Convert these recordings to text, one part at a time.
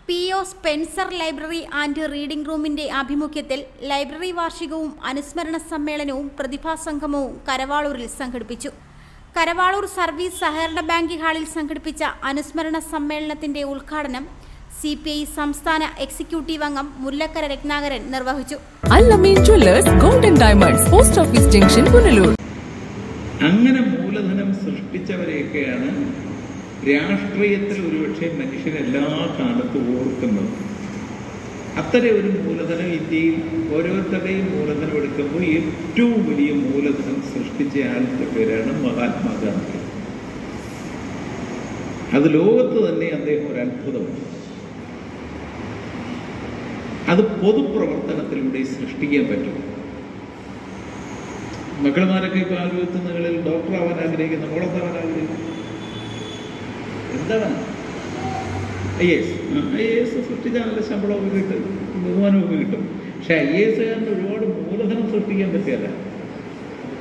പി.ഒ. Spencer library and reading റൂമിന്റെ ആഭിമുഖ്യത്തിൽ library വാർഷികവും അനുസ്മരണ സമ്മേളനവും പ്രതിഭാസംഗമവും കരവാളൂരിൽ സംഘടിപ്പിച്ചു. കരവാളൂർ സർവീസ് സഹകരണ ബാങ്ക് ഹാളിൽ സംഘടിപ്പിച്ച അനുസ്മരണ സമ്മേളനത്തിന്റെ ഉദ്ഘാടനം CPI സംസ്ഥാന എക്സിക്യൂട്ടീവ് അംഗം മുല്ലക്കര രത്നാകരൻ നിർവഹിച്ചു. അങ്ങനെ മൂലധനം സൃഷ്ടിച്ചവരെയൊക്കെയാണ് രാഷ്ട്രീയത്തിൽ ഒരുപക്ഷെ മനുഷ്യൻ എല്ലാ കാലത്തും ഓർക്കുന്നത്. അത്തരം ഒരു മൂലധനം ഇന്ത്യയിൽ ഓരോരുത്തരുടെയും മൂലധനം എടുക്കുമ്പോൾ ഏറ്റവും വലിയ മൂലധനം സൃഷ്ടിച്ച ആളുടെ പേരാണ് മഹാത്മാഗാന്ധി. അത് ലോകത്ത് തന്നെ അദ്ദേഹം ഒരു അത്ഭുതമാണ്. അത് പൊതുപ്രവർത്തനത്തിലൂടെ സൃഷ്ടിക്കാൻ പറ്റും. മക്കളുമാരൊക്കെ ഇപ്പോൾ ആലോചിക്കുന്നകളിൽ ഡോക്ടർ ആവാൻ ആഗ്രഹിക്കുന്ന മോളത്താവാൻ ആഗ്രഹിക്കുന്നു. എന്താണ് IAS സൃഷ്ടിച്ചാൽ നല്ല ശമ്പളമൊക്കെ കിട്ടും, ബഹുമാനമൊക്കെ കിട്ടും. പക്ഷെ IASകാരന് ഒരുപാട് മൂലധനം സൃഷ്ടിക്കാൻ പറ്റിയല്ല.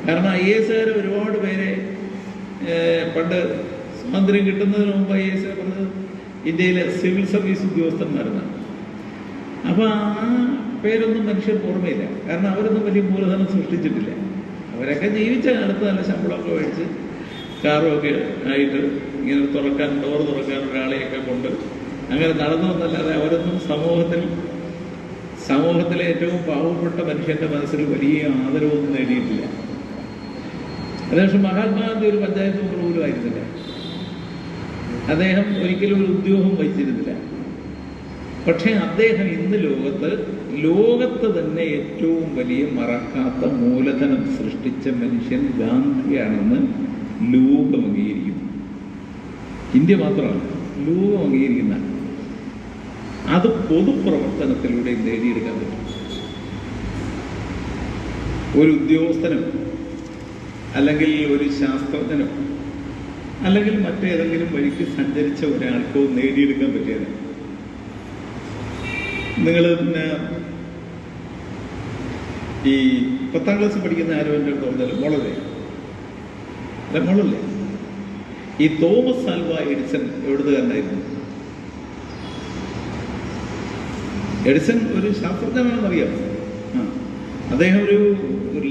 കാരണം IASകാർ ഒരുപാട് പേരെ പണ്ട് സ്വാതന്ത്ര്യം കിട്ടുന്നതിന് മുമ്പ് IAS പറഞ്ഞത് ഇന്ത്യയിലെ സിവിൽ സർവീസ് ഉദ്യോഗസ്ഥന്മാരെന്നാണ്. അപ്പോൾ ആ പേരൊന്നും മനുഷ്യർക്ക് ഓർമ്മയില്ല. കാരണം അവരൊന്നും വലിയ മൂലധനം സൃഷ്ടിച്ചിട്ടില്ല. അവരൊക്കെ ജീവിച്ച കാലത്ത് നല്ല ശമ്പളമൊക്കെ മേടിച്ച് കാറുമൊക്കെ ആയിട്ട് ഇങ്ങനെ ഡോറ് തുറക്കാൻ ഒരാളെയൊക്കെ കൊണ്ട് അങ്ങനെ നടന്നു വന്നല്ലാതെ അവരൊന്നും സമൂഹത്തിലെ ഏറ്റവും പാവപ്പെട്ട മനുഷ്യന്റെ മനസ്സിൽ വലിയ ആദരവൊന്നും നേടിയിട്ടില്ല. അതേപക്ഷെ മഹാത്മാഗാന്ധി ഒരു പഞ്ചായത്ത് മെമ്പർ പോലും ആയിരുന്നില്ല. അദ്ദേഹം ഒരിക്കലും ഒരു ഉദ്യോഗം വഹിച്ചിരുന്നില്ല. പക്ഷേ അദ്ദേഹം ഇന്ന് ലോകത്ത് തന്നെ ഏറ്റവും വലിയ മറക്കാത്ത മൂലധനം സൃഷ്ടിച്ച മനുഷ്യൻ ഗാന്ധിയാണെന്ന് ലോകം അംഗീകരിക്കുന്നു. ഇന്ത്യ മാത്രമാണ് ലോകം അംഗീകരിക്കുന്ന. അത് പൊതുപ്രവർത്തനത്തിലൂടെ നേടിയെടുക്കാൻ പറ്റും. ഒരു ഉദ്യോഗസ്ഥനും അല്ലെങ്കിൽ ഒരു ശാസ്ത്രജ്ഞനും അല്ലെങ്കിൽ മറ്റേതെങ്കിലും വഴിക്ക് സഞ്ചരിച്ച ഒരാൾക്കോ നേടിയെടുക്കാൻ പറ്റിയത്. നിങ്ങൾ പിന്നെ ഈ 10ാം ക്ലാസ് പഠിക്കുന്ന ആരും എൻ്റെ അടുത്ത് പറഞ്ഞാൽ മോളല്ലേ ഈ തോമസ് ആൽവ എഡിസൺ എവിടുത്തുകാരനായിരുന്നു? എഡിസൺ ഒരു ശാസ്ത്രജ്ഞനാണെന്നറിയാം. അദ്ദേഹം ഒരു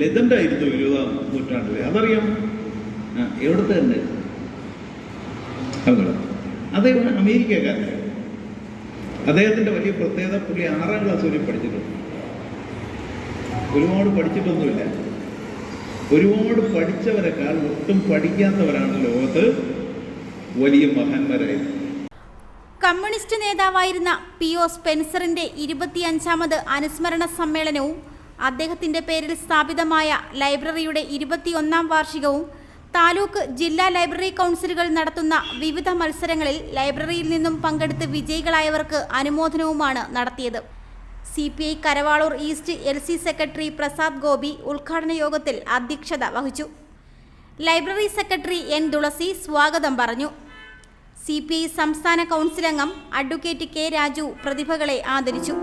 ലെജൻഡായിരുന്നു 20ാം നൂറ്റാണ്ടിൽ. അതറിയാം. എവിടുത്തെ തന്നെ അദ്ദേഹം അമേരിക്കക്കാരനായിരുന്നു. അദ്ദേഹത്തിൻ്റെ വലിയ പ്രത്യേകത പുള്ളി 6ാം ക്ലാസ് വരെ പഠിച്ചിട്ടുണ്ട്. ഒരുപാട് പഠിച്ചിട്ടൊന്നുമില്ല. ഒരുപാട് പഠിച്ചവരെക്കാൾ ഒട്ടും പഠിക്കാത്തവരാണ് ലോകത്ത് വലിയ മഹാന്മാരായത്. കമ്മ്യൂണിസ്റ്റ് നേതാവായിരുന്ന പി.ഒ. സ്പെൻസറിന്റെ 25ാമത് അനുസ്മരണ സമ്മേളനവും അദ്ദേഹത്തിന്റെ പേരിൽ സ്ഥാപിതമായ ലൈബ്രറിയുടെ 21ാം വാർഷികവും താലൂക്ക് ജില്ലാ ലൈബ്രറി കൗൺസിലുകൾ നടത്തുന്ന വിവിധ മത്സരങ്ങളിൽ ലൈബ്രറിയിൽ നിന്നും പങ്കെടുത്ത് വിജയികളായവർക്ക് അനുമോദനവുമാണ് നടത്തിയത്. CPI Karavalur east LC secretary Prasad Gopi ഉദ്ഘാടന യോഗത്തിൽ അധ്യക്ഷത വഹിച്ചു. Library secretary N. തുളസി സ്വാഗതം പറഞ്ഞു. CPI സംസ്ഥാന കൗൺസിൽ അംഗം അഡ്വക്കേറ്റ് K. രാജു പ്രതിഭകളെ ആദരിച്ചു.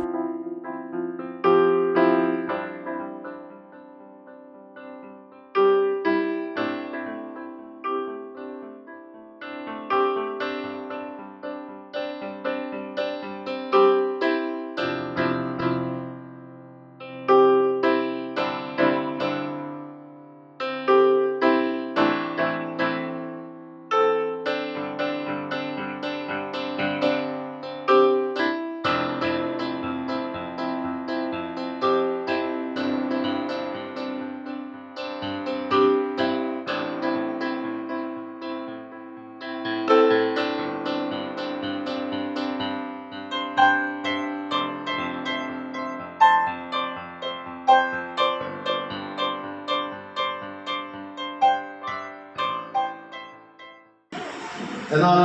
എന്നാൽ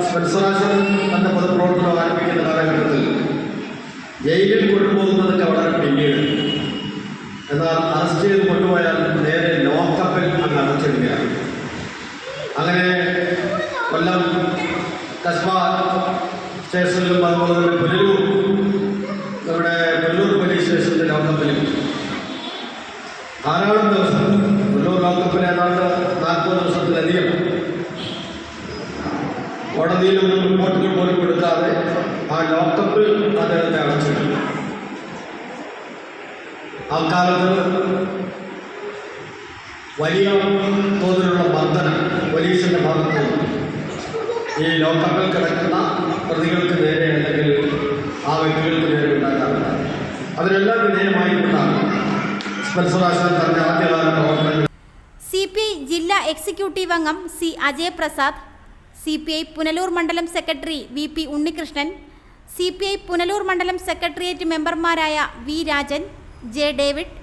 സ്പെൻസറാശൻ തൻ്റെ പൊതുപ്രവർത്തനം ആരംഭിക്കുന്ന കാലഘട്ടത്തിൽ ജയിലിൽ കൊണ്ടുപോകുന്നതൊക്കെ വളരെ പിന്നീട്. എന്നാൽ അറസ്റ്റ് ചെയ്ത് കൊണ്ടുപോയാൽ നേരെ ലോക്കപ്പിൽ അങ്ങ് അടച്ചിടുകയാണ്. അങ്ങനെ കൊല്ലം കസ്ബ സ്റ്റേഷനിലും അതുപോലെ തന്നെ നമ്മുടെ പുനലൂർ പോലീസ് സ്റ്റേഷനിലെ ലോക്കപ്പിലും ധാരാളം ദിവസം പുനലൂർ ലോക്കപ്പിൽ ഏതാണ്ട് 40 ദിവസത്തിലധികം കോടതിയിലൊന്നും റിപ്പോർട്ടുകൾ പോലും കൊടുക്കാതെ ആ ലോക്കപ്പിൽ അദ്ദേഹത്തെ അടച്ചിട്ടു. അക്കാലത്ത് വലിയ തോതിലുള്ള മർദ്ദനം പോലീസിന്റെ ഭാഗത്ത് ഈ ലോക്കപ്പിൽ കിടക്കുന്ന പ്രതികൾക്ക് നേരെ അല്ലെങ്കിൽ ആ വ്യക്തികൾക്ക് നേരെ ഉണ്ടാകാറുണ്ട്. അതിനെല്ലാം വിധേയമായിക്കൊണ്ടാണ് സ്പെൻസർ ആശാൻ തന്റെ ആദ്യകാല പ്രവർത്തനങ്ങൾ. CPI ജില്ലാ എക്സിക്യൂട്ടീവ് അംഗം സി അജയപ്രസാദ്, CPI പുനലൂർ മണ്ഡലം secretary VP Unnikrishnan, CPI Punalur മണ്ഡലം സെക്രട്ടേറിയറ്റ് മെമ്പർമാരായ V Rajan, J David,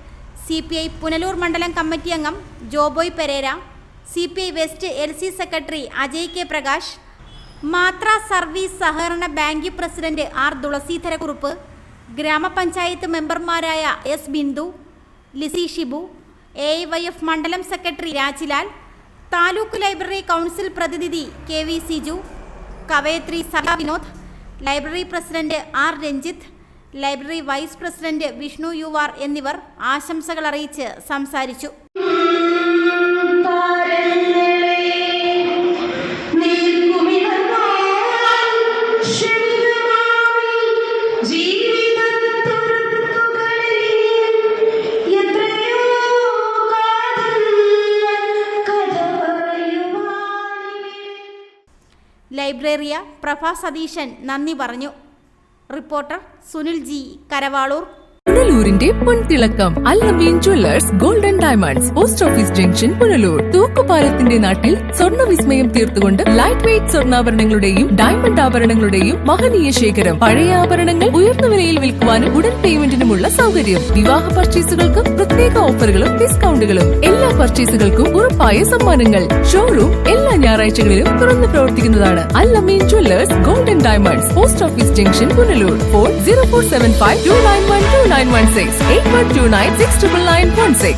CPI Punalur മണ്ഡലം കമ്മിറ്റി അംഗം Joboy Pereira, CPI west LC secretary Ajay K Prakash, മാത്ര സർവീസ് സഹകരണ ബാങ്ക് പ്രസിഡന്റ് R തുളസീധരക്കുറുപ്പ്, ഗ്രാമപഞ്ചായത്ത് മെമ്പർമാരായ S ബിന്ദു, ലിസി ഷിബു, AIYF മണ്ഡലം secretary Rajilal, taluk library council പ്രതിനിധി KV സിജു, കവയത്രി Sala Vinod, library president R Ranjith, library vice president Vishnu UR എന്നിവർ ആശംസകൾ അറിയിച്ച് സംസാരിച്ചു. ലൈബ്രറിയ പ്രഭ സതീശൻ നന്ദി പറഞ്ഞു. Reporter Sunil G, Karavalur. പുനലൂരിന്റെ പൊൻതിളക്കം Al Ameen jewellers golden diamonds, post office junction, Punalur. തൂക്കുപാലത്തിന്റെ നാട്ടിൽ സ്വർണ്ണ വിസ്മയം തീർത്തുകൊണ്ട് ലൈറ്റ് വെയ്റ്റ് സ്വർണ്ണാഭരണങ്ങളുടെയും ഡയമണ്ട് ആഭരണങ്ങളുടെയും മഹനീയ ശേഖരം. പഴയ ആഭരണങ്ങൾ ഉയർന്ന വിലയിൽ വിൽക്കുവാനും ഉടൻ പേയ്മെന്റിനുമുള്ള സൗകര്യം. വിവാഹ പർച്ചേസുകൾക്ക് പ്രത്യേക ഓഫറുകളും ഡിസ്കൗണ്ടുകളും. എല്ലാ പർച്ചേസുകൾക്കും ഉറപ്പായ സമ്മാനങ്ങൾ. ഷോറൂം എല്ലാ ഞായറാഴ്ചകളിലും തുറന്നു പ്രവർത്തിക്കുന്നതാണ്. Al Ameen jewellers golden diamonds, post office junction, Punalur. Phone 0475 291 2916 8129 69916.